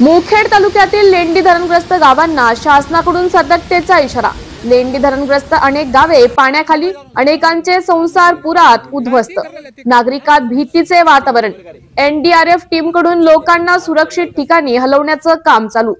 मुखेड तालुक्यातील लेंडी धरणग्रस्त गावांना शासनाकडून सतर्कतेचा इशारा। लेंडी धरणग्रस्त अनेक गावे पाण्याखाली, अनेकांचे संसार पुरात उद्ध्वस्त, नागरिकात भीतीचे वातावरण। एनडीआरएफ टीमकडून लोकांना सुरक्षित ठिकाणी हलवण्याचं काम चालू।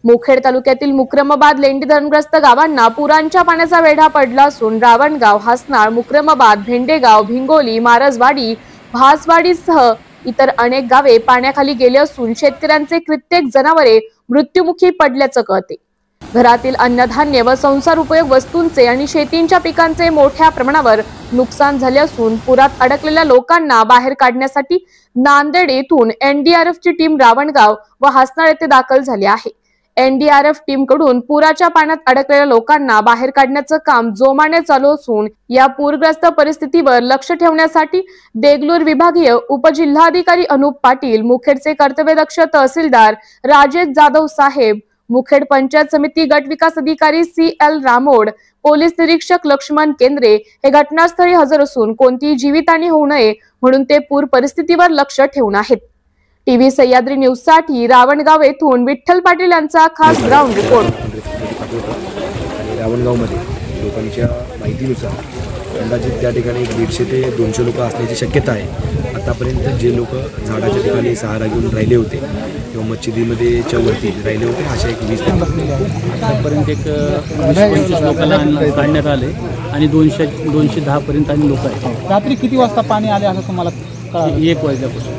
मुखेड तालुक्यातील मुक्रमाबाद लेंडी धरणग्रस्त गावांना पुरांच्या पाण्याचा वेढा पडला असून रावणगाव, हासनाळ, मुक्रमाबाद, भेंडेगाव, भिंगोली, मारजवाडी, भासवाडीसह इतर अनेक गावे पाण्याखाली गेले असून शेतकऱ्यांचे कित्येक जनावरे मृत्युमुखी पडल्याचं कळते। घरातील अन्नधान्य व संसार उपयोग वस्तूंचे आणि शेतीच्या पिकांचे मोठ्या प्रमाणावर नुकसान झाले असून पुरात अडकलेल्या लोकांना बाहेर काढण्यासाठी नांदेड येथून एनडीआरएफची टीम रावणगाव व हासनाळ येथे दाखल झाली आहे। एनडीआरएफ टीम कडून पुराच्या पाण्यात अडकलेल्या लोकांना बाहेर काढण्याचं काम जोमाने चालू असून या पूरग्रस्त परिस्थितीवर लक्ष ठेवण्यासाठी देगलूर विभागीय उपजिल्हाधिकारी अनुप पाटील, मुखेडचे कर्तव्यदक्ष तहसीलदार राजेश जाधव साहेब, मुखेड पंचायत समिती गट विकास अधिकारी CL रामोड, पोलीस निरीक्षक लक्ष्मण केंद्रे हे घटनास्थळी हजर असून कोणतीही जीवितहानी होऊ नये म्हणून ते पूर परिस्थितीवर लक्ष ठेवून आहेत। टीव्ही सह्याद्री न्यूज साठी रावणगाव येथून विठ्ठल पाटील यांचा खास ग्राउंड रिपोर्ट। रावणगावमध्ये लोकांच्या माहितीनुसार अंदाजित त्या ठिकाणी 150 ते 200 लोक असण्याची शक्यता आहे। आतापर्यंत जे लोक झाडाच्या ठिकाणी सहारा घेऊन राहिले होते किंवा मच्छीदीमध्ये वरती राहिले होते अशा एक 20 आतापर्यंत एक 20-25 लोकांना काढण्यात आले आणि 210 पर्यंत आणि लोक आहेत। रात्री किती वाजता पाणी आले असं तुम्हाला कळालं? 1 वाजल्यापासून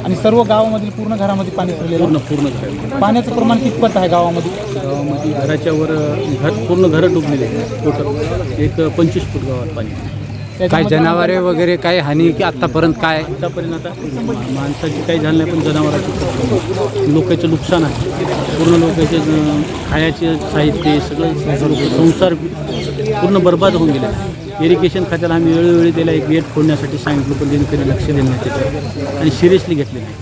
आणि सर्व गावामधील पूर्ण घरामध्ये पाणी शिरलेलं? पूर्ण पाण्याचं प्रमाण कितपत आहे गावामध्ये? घराच्या वर पूर्ण घरं डुबलेले आहेत। टोटल एक 25 फूट गावात पाणी। काय जनावरे वगैरे काय हानी की आतापर्यंत काय? आतापर्यंत आता माणसाची काही झालं नाही, पण जनावरांची लोकांचं नुकसान आहे। पूर्ण लोकांचे खायचे साहित्य सगळं संसार पूर्ण बर्बाद होऊन गेले। इरिगेशन खात्याला आम्ही वेळोवेळी त्याला एक गेट फोडण्यासाठी सांगितलं, पण त्यांनी कधी लक्ष देण्यात त्याच्यावर आणि सिरियसली घेतले नाही।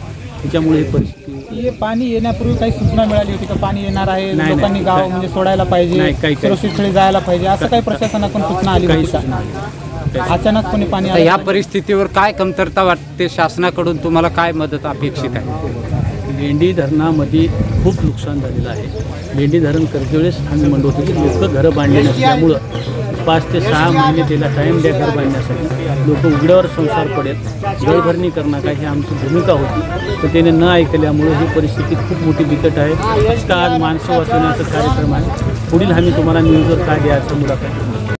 त्याच्यामुळे ही परिस्थिती। हे पाणी येण्यापूर्वी काही सूचना मिळाली होती का पाणी येणार आहे, लोकांनी गाव म्हणजे सोडायला पाहिजे, सुरक्षित स्थळी जायला पाहिजे, असं काही प्रशासनाकडून सूचना आली होती का? अचानकपणे पाणी आलं? या परिस्थितीवर काय कमतरता वाटते? शासनाकडून तुम्हाला काय मदत अपेक्षित आहे? लेंडी धरणामध्ये खूप नुकसान झालेलं आहे। लेंडी धरण करतेवेळेस आम्ही म्हणत होतो की लोक घरं बांधले नसल्यामुळं 5 ते 6 महिने त्याला टाईम द्या घर बांधण्यासाठी, लोक उघड्यावर संसार पडेल, घरभरणी करणं काय ही आमची भूमिका होती, तर त्याने न ऐकल्यामुळे ही परिस्थिती खूप मोठी बिकट आहे। आज माणसं वाचवण्याचा कार्यक्रम आहे। पुढील आम्ही तुम्हाला न्यूजवर काय द्यायचं मुलाखत